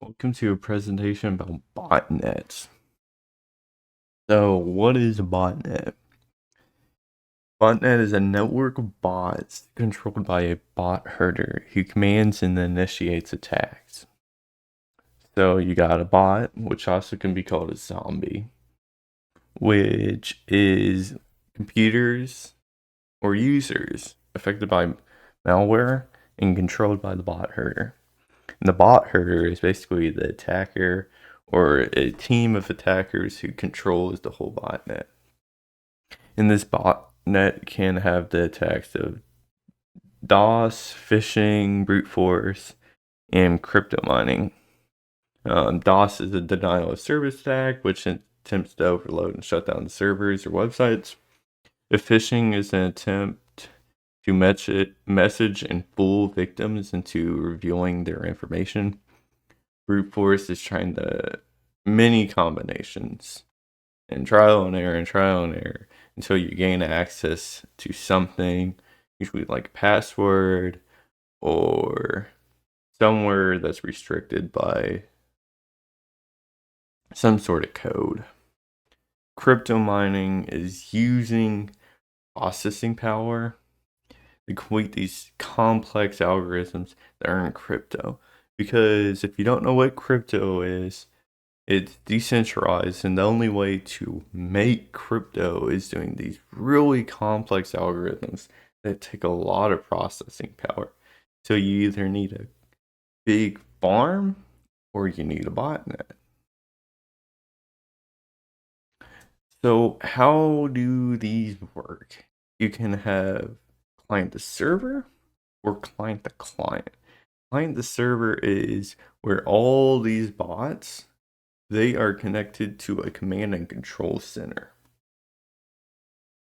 Welcome to a presentation about botnets. So, what is a botnet? Botnet is a network of bots controlled by a bot herder who commands and initiates attacks. So, you got a bot, which also can be called a zombie, which is computers or users affected by malware and controlled by the bot herder. And the bot herder is basically the attacker or a team of attackers who controls the whole botnet. And this botnet can have the attacks of DOS, phishing, brute force, and crypto mining. DOS is a denial of service attack, which attempts to overload and shut down the servers or websites. If phishing is an attempt to message and fool victims into revealing their information. Brute force is trying to many combinations and trial and error until you gain access to something, usually like a password or somewhere that's restricted by some sort of code. Crypto mining is using processing power to complete these complex algorithms that are in crypto. Because if you don't know what crypto is, it's decentralized, and the only way to make crypto is doing these really complex algorithms that take a lot of processing power. So you either need a big farm or you need a botnet. So how do these work? You can have client to server or client to client. Client to server is where all these bots, they are connected to a command and control center.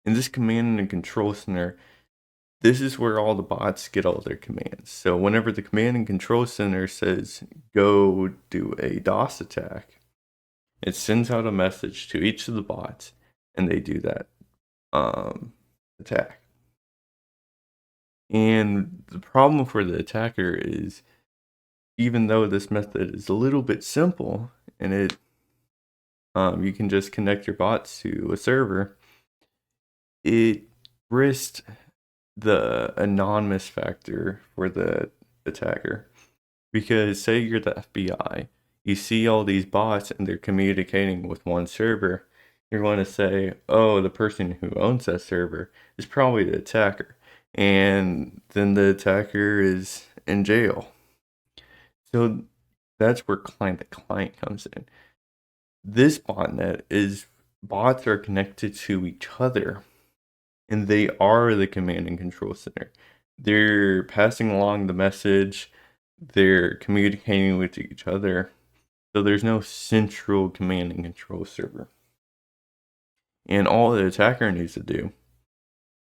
In this command and control center, this is where all the bots get all their commands. So whenever the command and control center says go do a DOS attack, it sends out a message to each of the bots and they do that attack. And the problem for the attacker is, even though this method is a little bit simple and it you can just connect your bots to a server, it risks the anonymous factor for the attacker. Because say you're the FBI, you see all these bots and they're communicating with one server, you're going to say, oh, the person who owns that server is probably the attacker. And then the attacker is in jail. So that's where client to client comes in. This botnet is bots are connected to each other, and they are the command and control center. They're passing along the message, they're communicating with each other, so there's no central command and control server. And all the attacker needs to do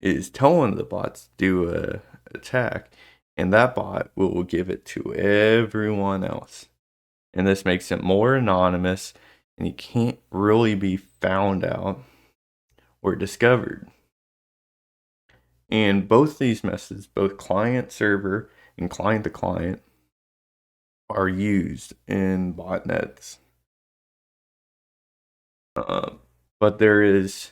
is tell one of the bots to do a attack, and that bot will give it to everyone else. And this makes it more anonymous, and you can't really be found out or discovered. And both these methods, both client server and client to client, are used in botnets. But there is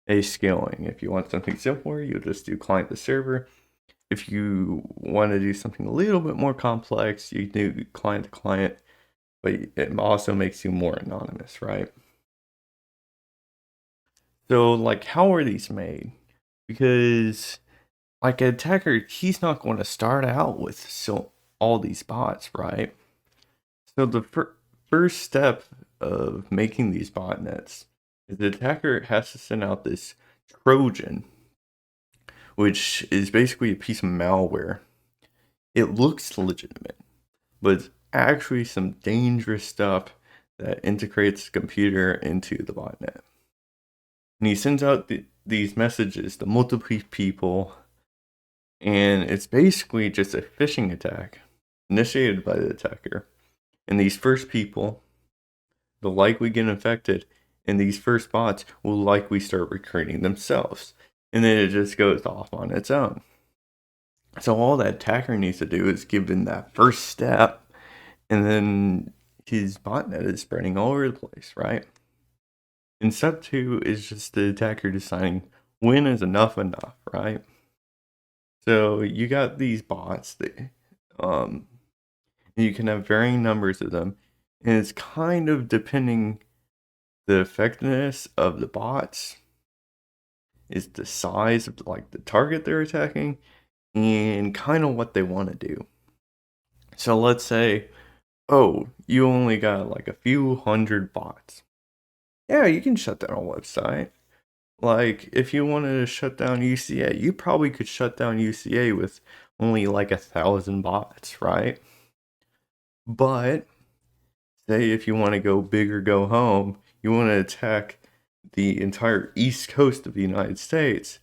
a scaling. If you want something simpler, you'll just do client to server. If you want to do something a little bit more complex, you do client to client, but it also makes you more anonymous, right? So, like, how are these made? Because, like, an attacker, he's not going to start out with all these bots, right? So the first step of making these botnets is the attacker has to send out this Trojan, which is basically a piece of malware. It looks legitimate, but it's actually some dangerous stuff that integrates the computer into the botnet. And he sends out these messages to multiple people, and it's basically just a phishing attack initiated by the attacker. And these first people, they'll likely get infected, and these first bots will likely start recruiting themselves. And then it just goes off on its own. So all that attacker needs to do is give in that first step, And then his botnet is spreading all over the place, right? And step two is just the attacker deciding when is enough, right? So you got these bots that you can have varying numbers of them, and it's kind of depending the effectiveness of the bots is the size of like the target they're attacking and kind of what they want to do. So let's say, oh, you only got like a few hundred bots. Yeah, you can shut down a website. Like, if you wanted to shut down UCA, you probably could shut down UCA with only like 1,000 bots, right? But say if you want to go big or go home, you want to attack the entire east coast of the United States,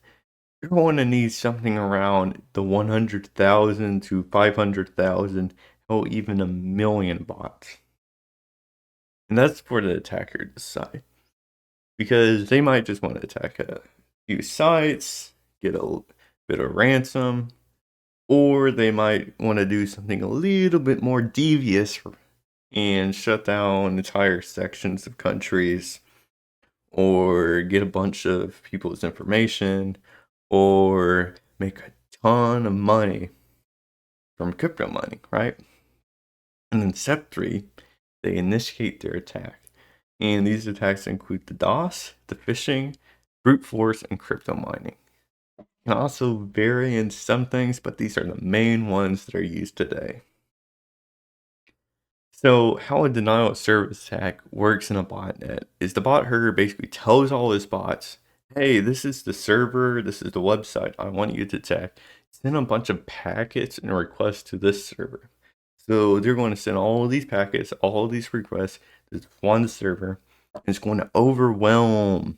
you're going to need something around the 100,000 to 500,000, or even a million bots. And that's for the attacker to decide. Because they might just want to attack a few sites, get a bit of ransom, or they might want to do something a little bit more devious and shut down entire sections of countries, or get a bunch of people's information, or make a ton of money from crypto mining, right? And then step 3, they initiate their attack. And these attacks include the DOS, the phishing, brute force, and crypto mining. It can also vary in some things, but these are the main ones that are used today. So how a denial of service attack works in a botnet is the bot herder basically tells all his bots, hey, this is the server, this is the website I want you to attack. Send a bunch of packets and requests to this server. So they're going to send all of these packets, all of these requests to one server, and it's going to overwhelm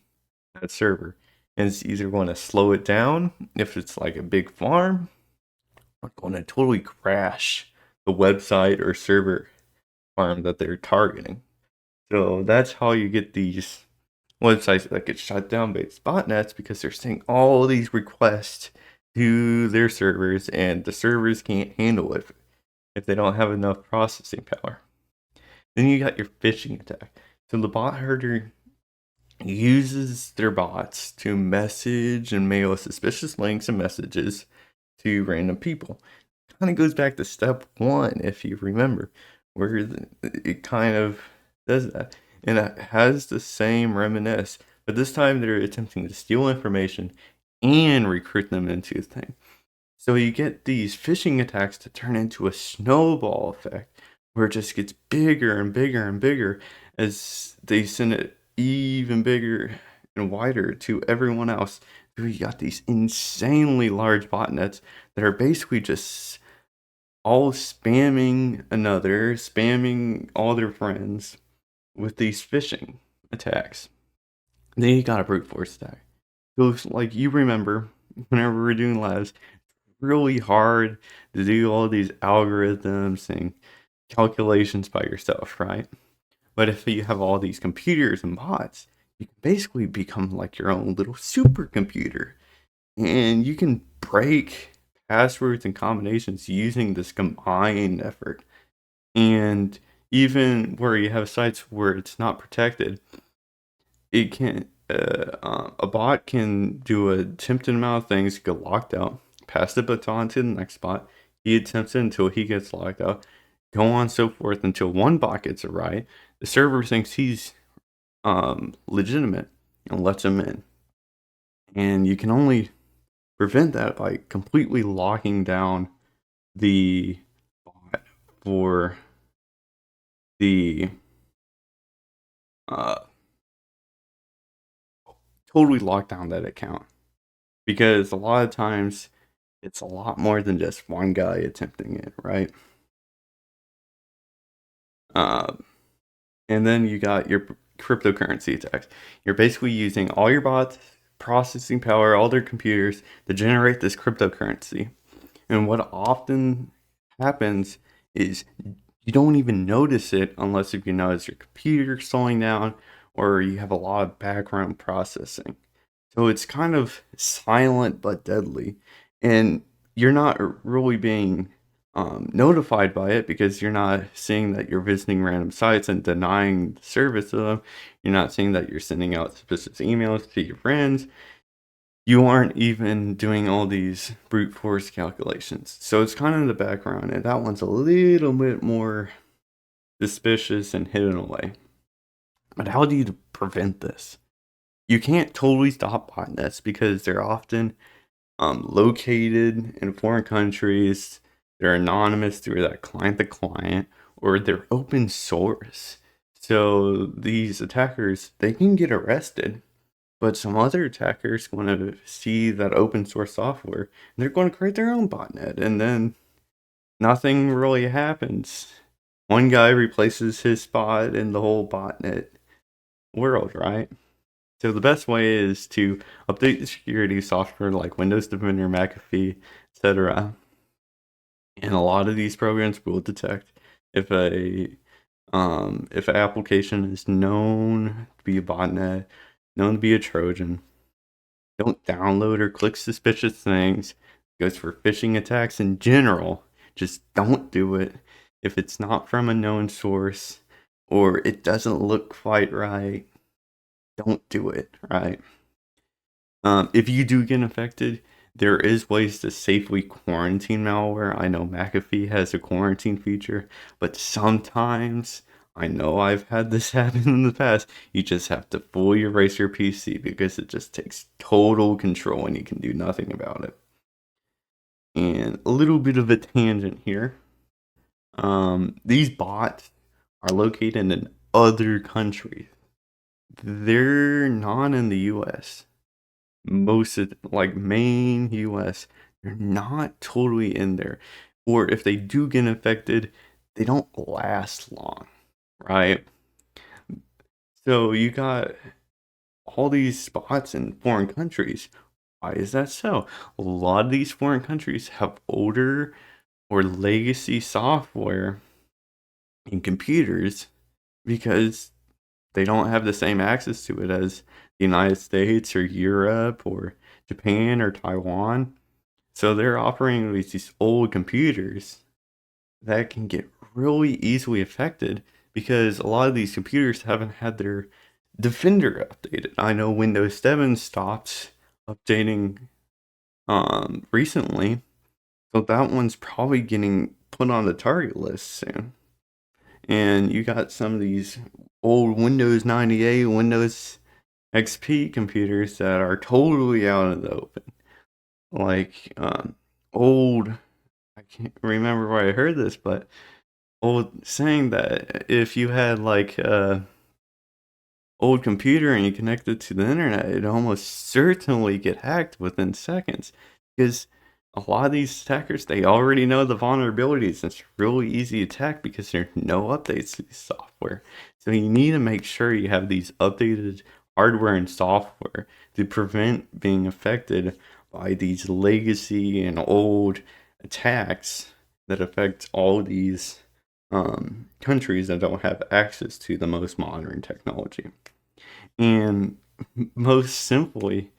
that server. And it's either going to slow it down if it's like a big farm, or going to totally crash the website or server farm that they're targeting. So that's how you get these websites that get shut down by botnets, because they're sending all these requests to their servers, and the servers can't handle it if they don't have enough processing power. Then you got your phishing attack. So the bot herder uses their bots to message and mail suspicious links and messages to random people. Kind of goes back to step 1, if you remember, where it kind of does that. And it has the same reminisce, but this time they're attempting to steal information and recruit them into a thing. So you get these phishing attacks to turn into a snowball effect, where it just gets bigger and bigger and bigger as they send it even bigger and wider to everyone else. So you got these insanely large botnets that are basically just all spamming all their friends with these phishing attacks. Then you got a brute force attack. So like you remember, whenever we were doing labs, really hard to do all these algorithms and calculations by yourself, right? But if you have all these computers and bots, you can basically become like your own little supercomputer. And you can break passwords and combinations using this combined effort. And even where you have sites where it's not protected, it can a bot can do a tempting amount of things, get locked out, pass the baton to the next bot. He attempts it until he gets locked out. Go on so forth until one bot gets it right. The server thinks he's legitimate and lets him in. And you can only prevent that by completely locking down the bot for the totally lock down that account, because a lot of times it's a lot more than just one guy attempting it, right? And then you got your cryptocurrency attacks. You're basically using all your bots, processing power, all their computers to generate this cryptocurrency. And what often happens is you don't even notice it unless if you notice your computer slowing down or you have a lot of background processing. So it's kind of silent but deadly. And you're not really being notified by it, because you're not seeing that you're visiting random sites and denying the service of them. You're not seeing that you're sending out suspicious emails to your friends. You aren't even doing all these brute force calculations. So it's kind of in the background, and that one's a little bit more suspicious and hidden away. But how do you prevent this? You can't totally stop botnets because they're often located in foreign countries. They're anonymous through that client to client, or they're open source. So these attackers, they can get arrested, but some other attackers want to see that open source software, and they're going to create their own botnet, and then nothing really happens. One guy replaces his spot in the whole botnet world, right? So the best way is to update the security software like Windows Defender, McAfee, etc. And a lot of these programs will detect if an application is known to be a botnet, known to be a Trojan. Don't download or click suspicious things. It goes for phishing attacks in general. Just don't do it if it's not from a known source or it doesn't look quite right. Don't do it, right? If you do get infected, there is ways to safely quarantine malware. I know McAfee has a quarantine feature, but sometimes, I know I've had this happen in the past, you just have to fully erase your PC because it just takes total control and you can do nothing about it. And a little bit of a tangent here. These bots are located in other countries. They're not in the US. Most of, like, main US, they're not totally in there. Or if they do get infected, they don't last long, right? So you got all these spots in foreign countries. Why is that so? A lot of these foreign countries have older or legacy software and computers because they don't have the same access to it as the United States or Europe or Japan or Taiwan. So they're operating with these old computers that can get really easily affected because a lot of these computers haven't had their Defender updated. I know Windows 7 stopped updating recently, so that one's probably getting put on the target list soon. And you got some of these old Windows 98, Windows XP computers that are totally out in the open. Like old, I can't remember where I heard this, but old saying that if you had like a old computer and you connect it to the internet, it'd almost certainly get hacked within seconds. Because a lot of these attackers, they already know the vulnerabilities. It's really easy to attack because there's no updates to the software. So you need to make sure you have these updated hardware and software to prevent being affected by these legacy and old attacks that affect all these countries that don't have access to the most modern technology. And most simply,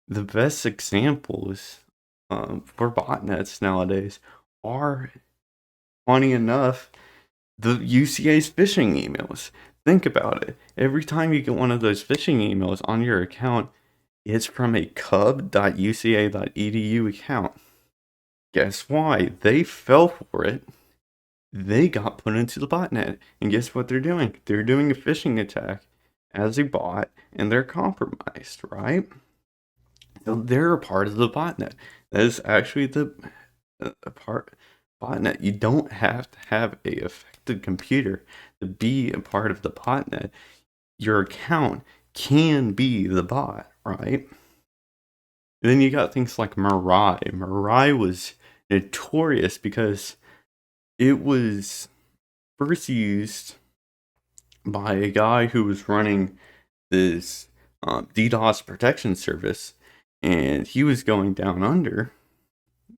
the best examples for botnets nowadays are, funny enough, the UCA's phishing emails. Think about it. Every time you get one of those phishing emails on your account, it's from a cub.uca.edu account. Guess why? They fell for it. They got put into the botnet. And guess what they're doing? They're doing a phishing attack as a bot, and they're compromised, right? So they're a part of the botnet. That is actually the part botnet. You don't have to have a affected computer to be a part of the botnet. Your account can be the bot, right? And then you got things like Mirai. Mirai was notorious because it was first used by a guy who was running this DDoS protection service, and he was going down under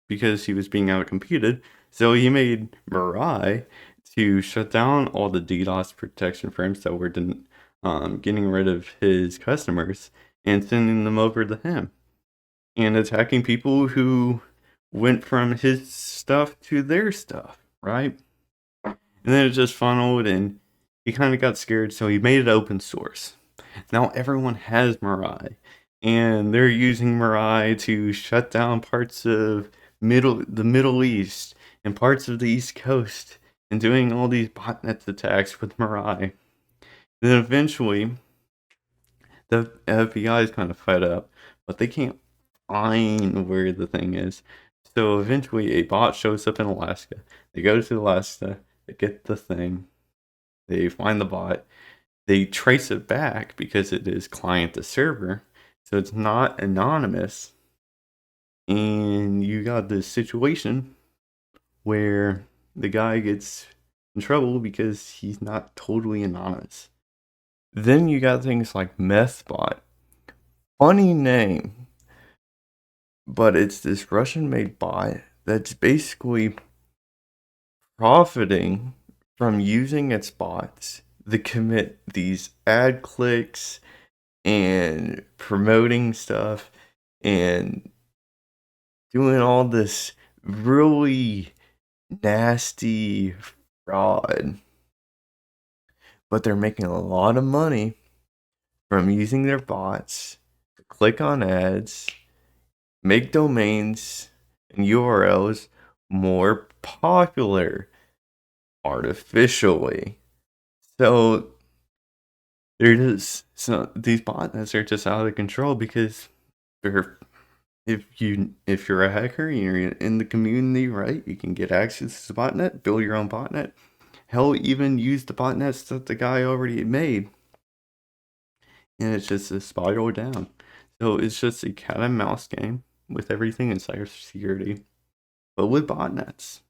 because he was being outcompeted. So he made Mirai to shut down all the DDoS protection firms that were getting rid of his customers and sending them over to him and attacking people who went from his stuff to their stuff, right? And then it just funneled, and he kind of got scared, so he made it open source. Now everyone has Mirai, and they're using Mirai to shut down parts of the Middle East and parts of the East Coast, and doing all these botnet attacks with Mirai. Then eventually, the FBI is kind of fed up, but they can't find where the thing is. So eventually, a bot shows up in Alaska. They go to Alaska, they get the thing, they find the bot, they trace it back because it is client to server, so it's not anonymous. And you got this situation where the guy gets in trouble because he's not totally anonymous. Then you got things like MethBot. Funny name, but it's this Russian-made bot that's basically profiting from using its bots to commit these ad clicks and promoting stuff and doing all this really nasty fraud. But they're making a lot of money from using their bots to click on ads, make domains and URLs more popular artificially. So these botnets are just out of control because if you're a hacker and you're in the community, right, you can get access to the botnet, build your own botnet. Hell, even use the botnets that the guy already made. And it's just a spiral down. So it's just a cat and mouse game with everything in cybersecurity, but with botnets.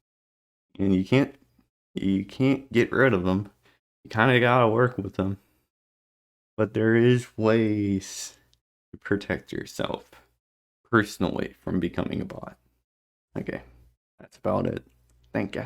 And you can't get rid of them. You kind of gotta work with them. But there is ways to protect yourself personally from becoming a bot. Okay, that's about it. Thank ya.